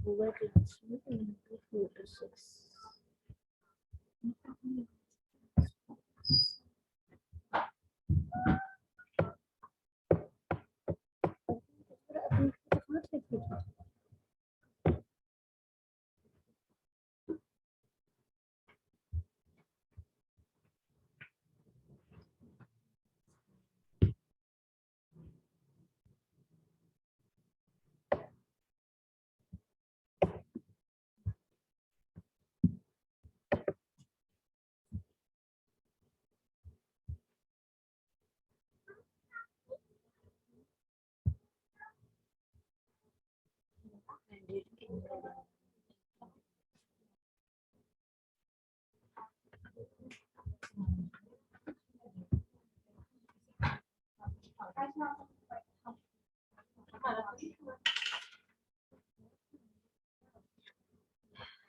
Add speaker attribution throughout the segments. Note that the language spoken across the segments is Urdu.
Speaker 1: Google Classroom into 4 to 6.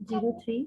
Speaker 1: 03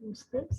Speaker 1: Who's this?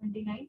Speaker 2: 29 47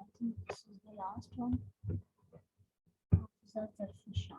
Speaker 1: I think this is the last one. Zarfisha.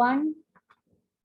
Speaker 1: 1,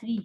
Speaker 1: 3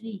Speaker 1: 3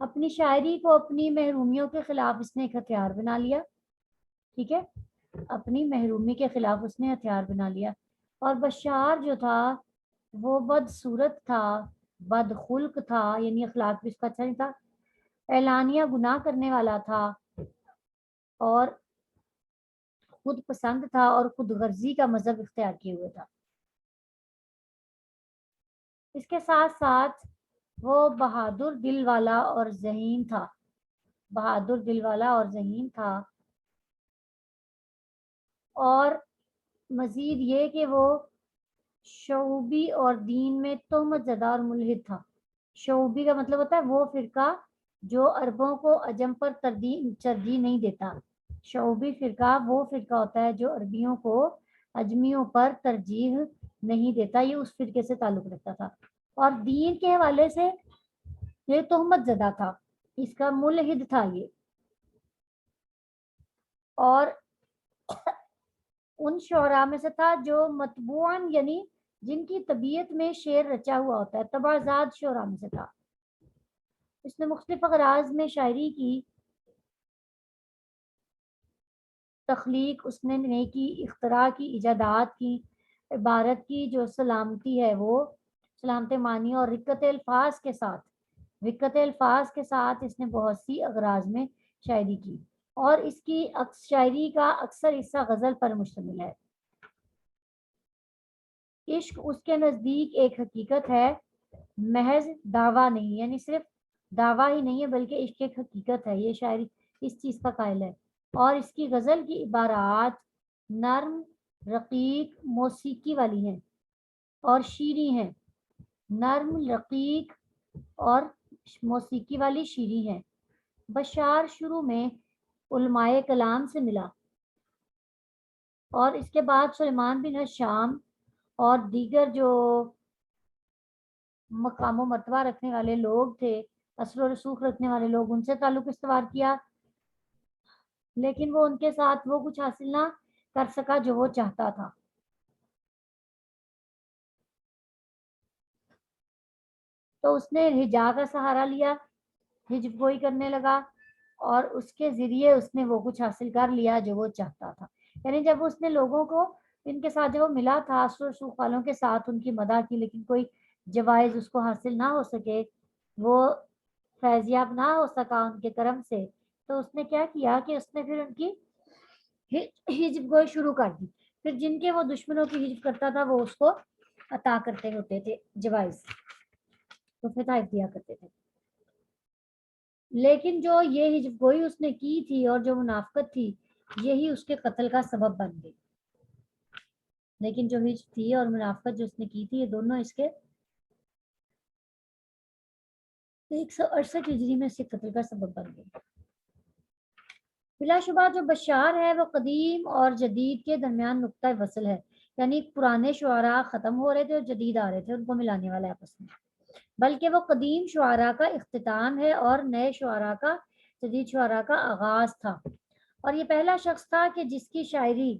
Speaker 1: اپنی شاعری کو اپنی محرومیوں کے خلاف اس نے ایک ہتھیار بنا لیا. ٹھیک ہے, اپنی محرومی کے خلاف اس نے ہتھیار بنا لیا. اور بشار جو تھا وہ بدصورت تھا, بد خلق تھا, یعنی اخلاق بھی اس کا اچھا نہیں تھا, اعلانیہ گناہ کرنے والا تھا, اور خود پسند تھا, اور خود غرضی کا مذہب اختیار کیے ہوئے تھا. اس کے ساتھ ساتھ وہ بہادر دل والا اور ذہین تھا, بہادر دل والا اور ذہین تھا. اور مزید یہ کہ وہ شعوبی اور دین میں تہمت زدہ اور ملحد تھا. شعوبی کا مطلب ہوتا ہے وہ فرقہ جو عربوں کو عجم پر ترجیح نہیں دیتا. شعوبی فرقہ وہ فرقہ ہوتا ہے جو عربیوں کو اجمیوں پر ترجیح نہیں دیتا, یہ اس فرقے سے تعلق رکھتا تھا. اور دین کے حوالے سے یہ تہمت زدہ تھا, اس کا ملحد تھا یہ. اور ان شعراء میں سے تھا جو مطبوعاً یعنی جن کی طبیعت میں شعر رچا ہوا ہوتا ہے, طبعزاد شعراء میں سے تھا. اس نے مختلف اغراض میں شاعری کی, تخلیق اس نے نہیں کی, اختراع کی, ایجادات کی, عبارت کی جو سلامتی ہے وہ سلامت معنی اور رقت الفاظ کے ساتھ اس نے بہت سی اغراض میں شاعری کی. اور اس کی شاعری کا اکثر حصہ غزل پر مشتمل ہے. عشق اس کے نزدیک ایک حقیقت ہے, محض دعویٰ نہیں, یعنی صرف دعویٰ ہی نہیں ہے بلکہ عشق ایک حقیقت ہے. یہ شاعری اس چیز کا قائل ہے. اور اس کی غزل کی عبارات نرم, رقیق, موسیقی والی ہیں اور شیریں ہیں. نرم, رقیق اور موسیقی والی شیریں ہیں. بشار شروع میں علماء کلام سے ملا, اور اس کے بعد سلیمان بن ہشام اور دیگر جو مقام و مرتبہ رکھنے والے لوگ تھے, اثر و رسوخ رکھنے والے لوگ, ان سے تعلق استوار کیا. لیکن وہ ان کے ساتھ وہ کچھ حاصل نہ کر سکا جو وہ چاہتا تھا. تو اس نے ہجا کا سہارا لیا, ہجب گوئی کرنے لگا, اور اس کے ذریعے اس نے وہ کچھ حاصل کر لیا جو وہ چاہتا تھا. یعنی جب اس نے لوگوں کو ان کے ساتھ جب وہ ملا تھا, اثر و رسوخ والوں کے ساتھ ان کی مدح کی, لیکن کوئی جوائز اس کو حاصل نہ ہو سکے, وہ فیضیاب نہ ہو سکا ان کے کرم سے, تو اس نے کیا کیا کہ اس نے پھر ان کی ہجب گوئی شروع کر دی. پھر جن کے وہ دشمنوں کی ہجب کرتا تھا وہ اس کو عطا کرتے ہوتے تھے جوائز, تو فتح دیا کرتے تھے. لیکن جو یہ ہجب گوئی اس نے کی تھی اور جو منافقت تھی, یہی اس کے قتل کا سبب بن گئی. لیکن جو ہجب تھی اور منافقت جو اس نے کی تھی, یہ دونوں اس کے 168 ہجری میں اس کے قتل کا سبب بن گئی. بلا شبہ جو بشار ہے وہ قدیم اور جدید کے درمیان نقطہ وصل ہے, یعنی پرانے شعراء ختم ہو رہے تھے اور جدید آ رہے تھے, ان کو ملانے والا ہے آپس میں. بلکہ وہ قدیم شعراء کا اختتام ہے اور نئے شعراء کا, جدید شعراء کا آغاز تھا. اور یہ پہلا شخص تھا کہ جس کی شاعری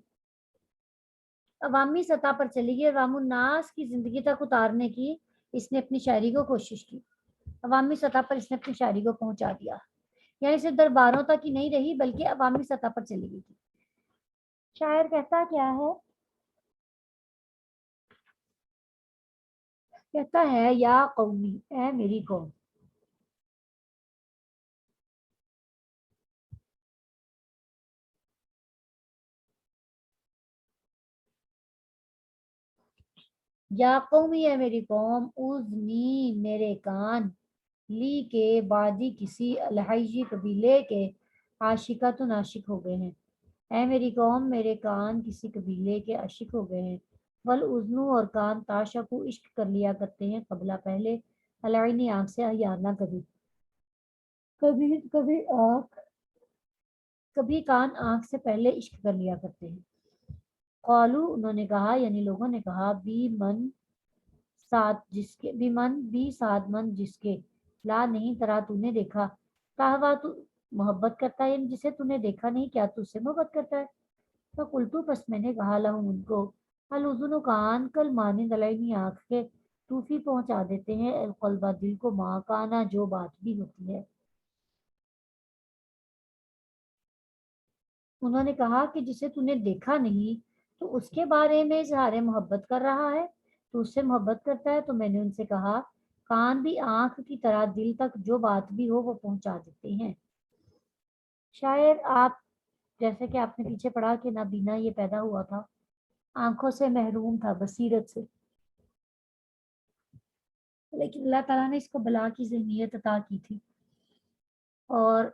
Speaker 1: عوامی سطح پر چلی گئی, عوام الناس کی زندگی تک اتارنے کی اس نے اپنی شاعری کو کوشش کی. عوامی سطح پر اس نے اپنی شاعری کو پہنچا دیا, یعنی صرف درباروں تک ہی نہیں رہی بلکہ عوامی سطح پر چلی گئی تھی. شاعر کہتا کیا ہے, کہتا ہے یا قومی, اے میری قوم, یا قومی ہے میری قوم, اذنی میرے کان, لی کے بادی کسی الحیجی قبیلے کے عاشقاتن عاشق ہو گئے ہیں. اے میری قوم, میرے کان کسی قبیلے کے عاشق ہو گئے ہیں. والاذن اور کان تاشقو عشق کر لیا کرتے ہیں, قبلہ پہلے, العینی آنکھ سے, احیانا کبھی کبھی آنکھ, کبھی کان آنکھ سے پہلے عشق کر لیا کرتے ہیں. قالو انہوں نے کہا, یعنی لوگوں نے کہا, بی من ساتھ جس کے, بی من بی ساتھ من جس کے, لا نہیں ترا تو نے دیکھا, کہوا تو محبت کرتا ہے, یعنی جسے تو نے دیکھا نہیں, کیا تو اس سے محبت کرتا ہے. تو قلتو, پس میں نے کہا, لہم ان کو, الاذن کان کل مانند العینی آنکھ کے, توفی پہنچا دیتے ہیں القلبہ دل کو, ماں کانا جو بات بھی ہوتی ہے. انہوں نے کہا کہ جسے تو نے دیکھا نہیں تو اس کے بارے میں اظہار محبت کر رہا ہے، تو اس سے محبت کرتا ہے؟ تو میں نے ان سے کہا کان بھی آنکھ کی طرح دل تک جو بات بھی ہو وہ پہنچا دیتے ہیں۔ شاید آپ، جیسے کہ آپ نے پیچھے پڑھا کہ نابینا یہ پیدا ہوا تھا، آنکھوں سے محروم تھا، بصیرت سے، لیکن اللہ تعالیٰ نے اس کو بلا کی ذہنیت عطا کی تھی، اور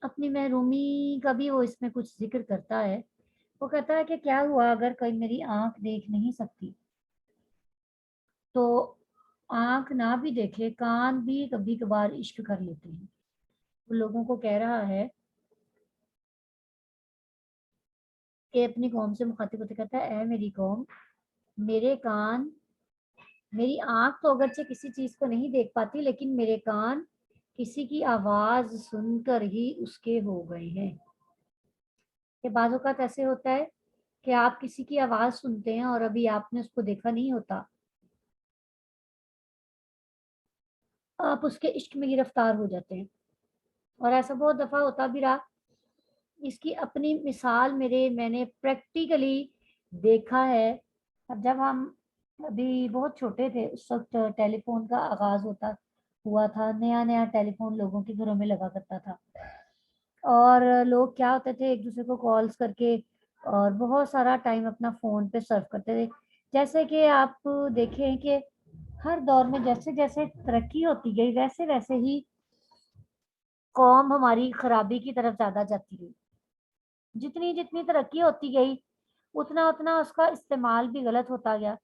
Speaker 1: اپنی محرومی کا بھی وہ اس میں کچھ ذکر کرتا ہے۔ وہ کہتا ہے کہ کیا ہوا اگر کوئی میری آنکھ دیکھ نہیں سکتی تو آنکھ نہ بھی دیکھے، کان بھی کبھی کبھار عشق کر لیتے ہیں۔ وہ لوگوں کو کہہ رہا ہے کہ اپنی قوم سے مخاطب ہوتے کہتا ہے اے میری قوم، میرے کان، میری آنکھ تو اگرچہ کسی چیز کو نہیں دیکھ پاتی، لیکن میرے کان کسی کی آواز سن کر ہی اس کے ہو گئے ہیں۔ کہ بعض اوقات ایسے ہوتا ہے کہ آپ کسی کی آواز سنتے ہیں اور ابھی آپ نے اس کو دیکھا نہیں ہوتا، آپ اس کے عشق میں گرفتار ہو جاتے ہیں، اور ایسا بہت دفعہ ہوتا بھی رہا۔ اس کی اپنی مثال میں نے پریکٹیکلی دیکھا ہے۔ اب جب ہم ابھی بہت چھوٹے تھے اس وقت ٹیلی فون کا آغاز ہوا تھا، نیا نیا ٹیلی فون لوگوں کے گھروں میں لگا کرتا تھا، اور لوگ کیا ہوتے تھے ایک دوسرے کو کالز کر کے اور بہت سارا ٹائم اپنا فون پہ سرو کرتے تھے۔ جیسے کہ آپ دیکھیں کہ ہر دور میں جیسے جیسے ترقی ہوتی گئی ویسے ویسے ہی قوم ہماری خرابی کی طرف زیادہ جاتی گئی۔ جتنی جتنی ترقی ہوتی گئی اتنا اتنا اس کا استعمال بھی غلط ہوتا گیا،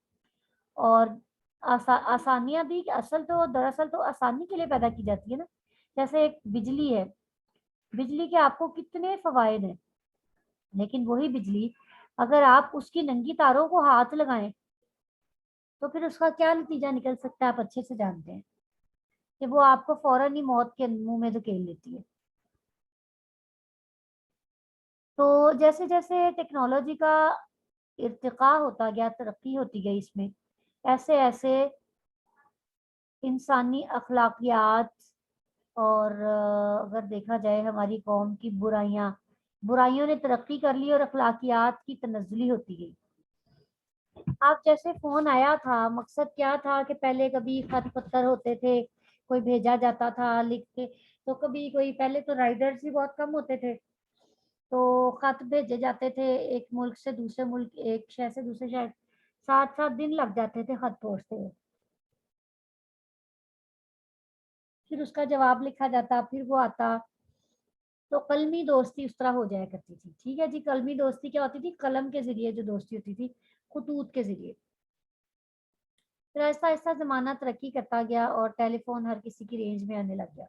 Speaker 1: اور آسانیاں بھی، کہ اصل تو دراصل تو آسانی کے لیے پیدا کی جاتی ہے نا۔ جیسے ایک بجلی ہے، بجلی کے آپ کو کتنے فوائد ہیں، لیکن وہی بجلی اگر آپ اس کی ننگی تاروں کو ہاتھ لگائیں تو پھر اس کا کیا نتیجہ نکل سکتا ہے آپ اچھے سے جانتے ہیں، کہ وہ آپ کو فوراً ہی موت کے منہ میں دھکیل لیتی ہے۔ تو جیسے جیسے ٹیکنالوجی کا ارتقاء ہوتا گیا، ترقی ہوتی گئی اس میں، ایسے ایسے انسانی اخلاقیات اور اگر دیکھا جائے ہماری قوم کی برائیوں نے ترقی کر لی اور اخلاقیات کی تنزلی ہوتی گئی۔ آپ جیسے فون آیا تھا، مقصد کیا تھا کہ پہلے کبھی خط پتر ہوتے تھے، کوئی بھیجا جاتا تھا لکھ کے، تو کبھی کوئی، پہلے تو رائڈرز بھی بہت کم ہوتے تھے، تو خط بھیجے جاتے تھے ایک ملک سے دوسرے ملک، ایک شہر سے دوسرے شہر، 7 دن لگ جاتے تھے خط پہنچتے ہوئے، پھر اس کا جواب لکھا جاتا، پھر وہ آتا، تو قلمی دوستی اس طرح ہو جایا کرتی تھی۔ ٹھیک ہے جی، قلمی دوستی کیا ہوتی تھی؟ قلم کے ذریعے جو دوستی ہوتی تھی، خطوط کے ذریعے۔ پھر آہستہ آہستہ زمانہ ترقی کرتا گیا اور ٹیلی فون ہر کسی کی رینج میں آنے لگ گیا۔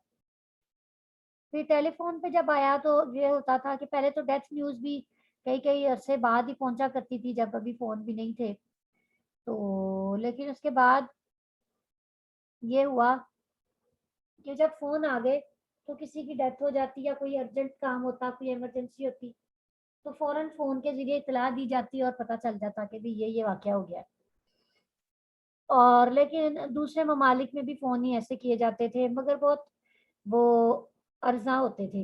Speaker 1: پھر ٹیلی فون پہ جب آیا تو یہ ہوتا تھا کہ پہلے تو ڈیتھ نیوز بھی کئی کئی عرصے بعد ہی پہنچا کرتی تھی، جب ابھی فون بھی نہیں تھے، تو لیکن اس کے بعد یہ ہوا کہ جب فون آ گئے تو کسی کی ڈیتھ ہو جاتی یا کوئی ارجنٹ کام ہوتا، کوئی ایمرجنسی ہوتی، تو فوراً فون کے ذریعے اطلاع دی جاتی اور پتہ چل جاتا کہ بھی یہ واقعہ ہو گیا ہے۔ اور لیکن دوسرے ممالک میں بھی فون ہی ایسے کیے جاتے تھے، مگر بہت وہ ارزاں ہوتے تھے۔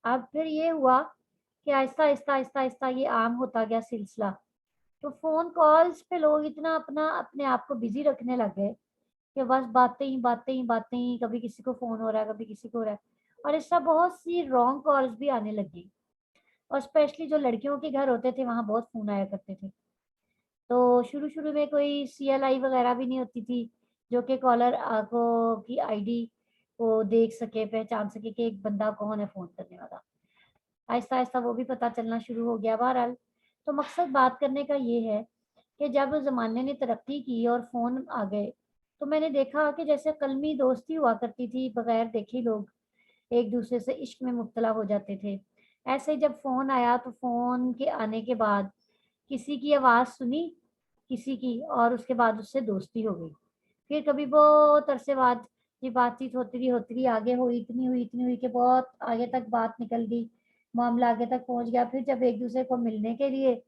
Speaker 1: اب پھر یہ ہوا کہ آہستہ آہستہ آہستہ آہستہ یہ عام ہوتا گیا سلسلہ، تو فون کالز پہ لوگ اتنا اپنے آپ کو بزی رکھنے لگ گئے کہ بس باتیں ہی باتیں ہی باتیں ہی، کبھی کسی کو فون ہو رہا ہے، کبھی کسی کو ہو رہا ہے، اور اس طرح بہت سی رانگ کالز بھی آنے لگی، اور اسپیشلی جو لڑکیوں کے گھر ہوتے تھے وہاں بہت فون آیا کرتے تھے۔ تو شروع میں کوئی CLI وغیرہ بھی نہیں ہوتی تھی جو کہ کالر کو کی ID کو دیکھ سکے، پہچان سکے کہ ایک بندہ کون ہے فون کرنے والا۔ آہستہ آہستہ وہ بھی پتہ چلنا شروع ہو گیا۔ بہرحال تو مقصد بات کرنے کا یہ ہے کہ جب زمانے نے ترقی کی اور فون آ گئے تو میں نے دیکھا کہ جیسے قلمی دوستی ہوا کرتی تھی، بغیر دیکھے لوگ ایک دوسرے سے عشق میں مبتلا ہو جاتے تھے، ایسے جب فون آیا تو فون کے آنے کے بعد کسی کی آواز سنی کسی کی، اور اس کے بعد اس سے دوستی ہو گئی۔ پھر کبھی بہت عرصے بعد یہ بات چیت ہوتی رہی، آگے ہوئی، اتنی ہوئی کہ بہت آگے تک بات نکل گئی، معاملہ آگے تک پہنچ گیا۔ پھر جب ایک دوسرے کو ملنے کے لیے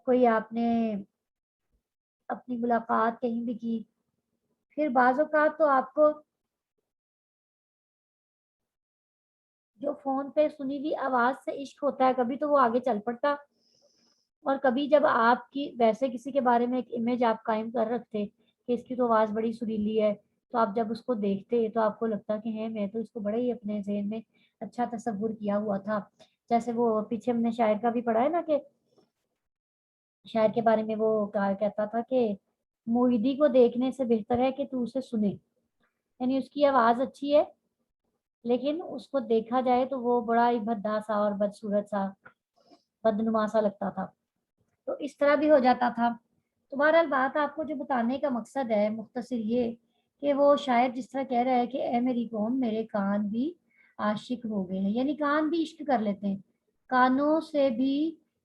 Speaker 1: کوئی آپ نے اپنی ملاقات کہیں بھی کی، پھر بعض اوقات تو آپ کو جو فون پہ سنی ہوئی آواز سے عشق ہوتا ہے کبھی تو وہ آگے چل پڑتا، اور کبھی جب آپ کی ویسے کسی کے بارے میں ایک امیج آپ قائم کر رکھتے کہ اس کی تو آواز بڑی سریلی ہے، تو آپ جب اس کو دیکھتے تو آپ کو لگتا کہ ہے میں تو اس کو بڑا ہی اپنے ذہن میں اچھا تصور کیا ہوا تھا. جیسے وہ پیچھے ہم نے شاعر کا بھی پڑھا ہے نا کہ شاعر کے بارے میں وہ کہتا تھا کہ موحدی کو دیکھنے سے بہتر ہے کہ تو اسے سنے، یعنی اس کی آواز اچھی ہے لیکن اس کو دیکھا جائے تو وہ بڑا ہی بھدا سا اور بدصورت سا بدنما سا لگتا تھا. تو اس طرح بھی ہو جاتا تھا. تو بہرحال بات آپ کو جو بتانے کا مقصد ہے مختصر یہ کہ وہ شاعر جس طرح کہہ رہا ہے کہ اے میری قوم میرے کان بھی عاشق ہو گئے ہیں، یعنی کان بھی عشق کر لیتے ہیں. کانوں سے بھی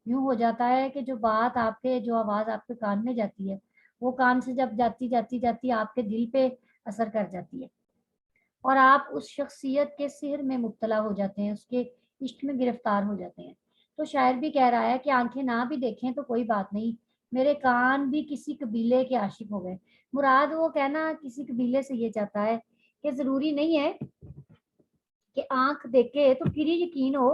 Speaker 1: یوں ہو جاتا ہے کہ جو بات آپ کے جو آواز آپ کے کان میں جاتی ہے وہ کان سے جب جاتی جاتی جاتی آپ کے دل پہ اثر کر جاتی ہے اور آپ اس شخصیت کے سحر میں مبتلا ہو جاتے ہیں، اس کے عشق میں گرفتار ہو جاتے ہیں. تو شاعر بھی کہہ رہا ہے کہ آنکھیں نہ بھی دیکھیں تو کوئی بات نہیں، میرے کان بھی کسی قبیلے کے عاشق ہو گئے. مراد وہ کہنا کسی قبیلے سے یہ چاہتا ہے کہ ضروری نہیں ہے کہ آنکھ دیکھے تو پھر ہی یقین ہو،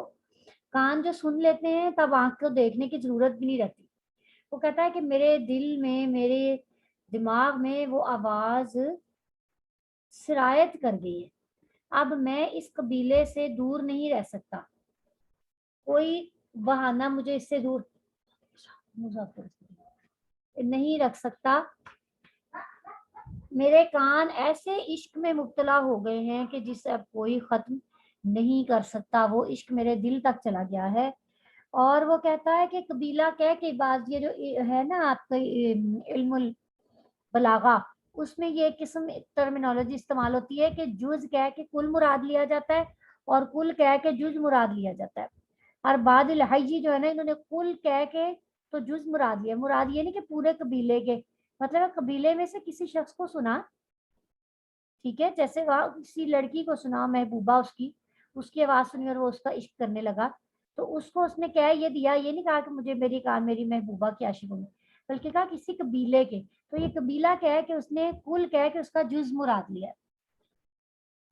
Speaker 1: کان جو سن لیتے ہیں تب آنکھ کو دیکھنے کی ضرورت بھی نہیں رہتی. وہ کہتا ہے کہ میرے دل میں میرے دماغ میں وہ آواز سرایت کر گئی ہے، اب میں اس قبیلے سے دور نہیں رہ سکتا، کوئی بہانہ مجھے اس سے دور نہیں رکھ سکتا. میرے کان ایسے عشق میں مبتلا ہو گئے ہیں کہ جسے اب کوئی ختم نہیں کر سکتا، وہ عشق میرے دل تک چلا گیا ہے. اور وہ کہتا ہے کہ قبیلہ کہہ کے بعض یہ جو ہے نا آپ کا علم البلاغہ اس میں یہ قسم ٹرمینالوجی استعمال ہوتی ہے کہ جز کہہ کے کل مراد لیا جاتا ہے اور کل کہہ کے جز مراد لیا جاتا ہے. اور بعد الحجی جو ہے نا انہوں نے کل کہہ کے تو جز مراد لیا، مراد یہ نہیں کہ پورے قبیلے کے، مطلب قبیلے میں سے کسی شخص کو سنا، ٹھیک ہے، جیسے وہاں کسی لڑکی کو سنا محبوبہ اس کی آواز سنی اور وہ اس کا عشق کرنے لگا تو اس کو اس نے کہہ یہ دیا، یہ نہیں کہا کہ مجھے میری کان میری محبوبہ کی عاشق ہوں، بلکہ کہا کسی قبیلے کے. تو یہ قبیلہ کہہ کہ اس نے کل کہہ کہ اس کا جز مراد لیا.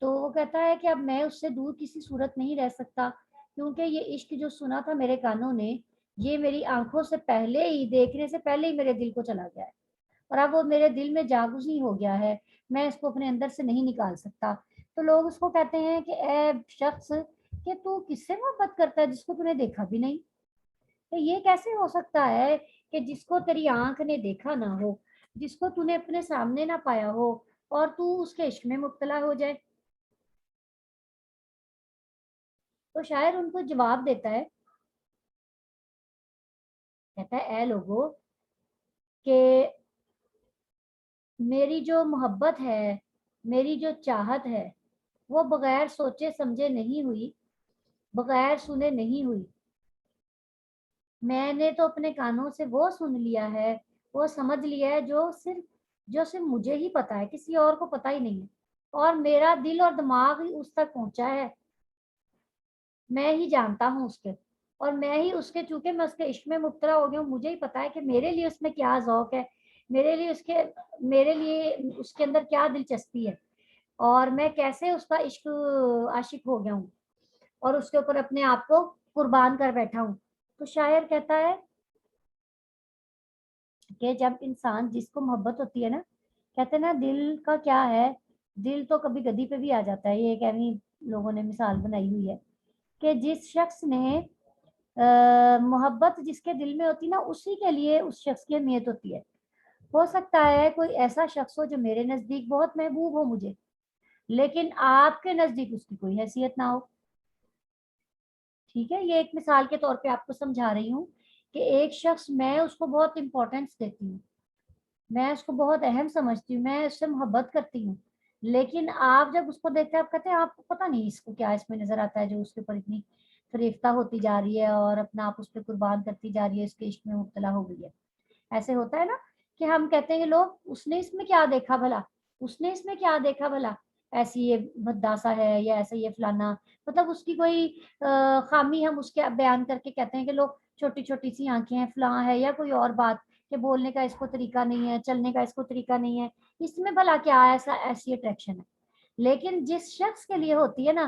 Speaker 1: تو وہ کہتا ہے کہ اب میں اس سے دور کسی صورت نہیں رہ سکتا کیونکہ یہ عشق جو سنا تھا میرے کانوں نے یہ میری آنکھوں سے پہلے ہی دیکھنے سے پہلے ہی میرے دل کو چلا گیا ہے اور اب وہ میرے دل میں جاگزی ہو گیا ہے، میں اس کو اپنے اندر سے نہیں نکال سکتا. تو لوگ اس کو کہتے ہیں کہ اے شخص کہ تو کس سے محبت کرتا ہے جس کو تو نے دیکھا بھی نہیں. تو یہ کیسے ہو سکتا ہے کہ جس کو تیری آنکھ نے دیکھا نہ ہو، جس کو تو نے اپنے سامنے نہ پایا ہو اور تو اس کے عشق میں مبتلا ہو جائے. تو شاعر ان کو جواب دیتا ہے، کہتا ہے اے لوگو کہ میری جو محبت ہے، میری جو چاہت ہے وہ بغیر سوچے سمجھے نہیں ہوئی، بغیر سنے نہیں ہوئی. میں نے تو اپنے کانوں سے وہ سن لیا ہے، وہ سمجھ لیا ہے جو صرف مجھے ہی پتا ہے، کسی اور کو پتا ہی نہیں ہے، اور میرا دل اور دماغ ہی اس تک پہنچا ہے، میں ہی جانتا ہوں اس کے، اور میں ہی اس کے چونکہ میں اس کے عشق میں مبتلا ہو گیا ہوں، مجھے ہی پتا ہے کہ میرے لیے اس میں کیا ذوق ہے، میرے لیے اس کے اندر کیا دلچسپی ہے اور میں کیسے اس کا عاشق ہو گیا ہوں اور اس کے اوپر اپنے آپ کو قربان کر بیٹھا ہوں. تو شاعر کہتا ہے کہ جب انسان جس کو محبت ہوتی ہے نا، کہتے ہیں نا دل کا کیا ہے، دل تو کبھی گدی پہ بھی آ جاتا ہے، یہ ایک لوگوں نے مثال بنائی ہوئی ہے کہ جس شخص نے محبت جس کے دل میں ہوتی نا اسی کے لیے اس شخص کی اہمیت ہوتی ہے. ہو سکتا ہے کوئی ایسا شخص ہو جو میرے نزدیک بہت محبوب ہو مجھے، لیکن آپ کے نزدیک اس کی کوئی حیثیت نہ ہو. ٹھیک ہے، یہ ایک مثال کے طور پہ آپ کو سمجھا رہی ہوں کہ ایک شخص میں اس کو بہت امپورٹینس دیتی ہوں، میں اس کو بہت اہم سمجھتی ہوں، میں اس سے محبت کرتی ہوں، لیکن آپ جب اس کو دیکھتے ہیں آپ کہتے ہیں آپ کو پتہ نہیں اس کو کیا اس میں نظر آتا ہے جو اس کے اوپر اتنی فریفتہ ہوتی جا رہی ہے اور اپنا آپ اس پہ قربان کرتی جا رہی ہے، اس کے عشق میں مبتلا ہو گئی ہے. ایسے ہوتا ہے نا کہ ہم کہتے ہیں لوگ اس نے اس میں کیا دیکھا بھلا، اس نے اس میں کیا دیکھا بھلا، ایسی یہ بھداسا ہے یا ایسا یہ فلانا، مطلب اس کی کوئی خامی ہم اس کے بیان کر کے کہتے ہیں کہ لوگ چھوٹی چھوٹی سی آنکھیں ہیں فلاں ہے یا کوئی اور بات کہ بولنے کا اس کو طریقہ نہیں ہے، چلنے کا اس کو طریقہ نہیں ہے، اس میں بھلا کیا ایسا ایسی اٹریکشن ہے. لیکن جس شخص کے لیے ہوتی ہے نا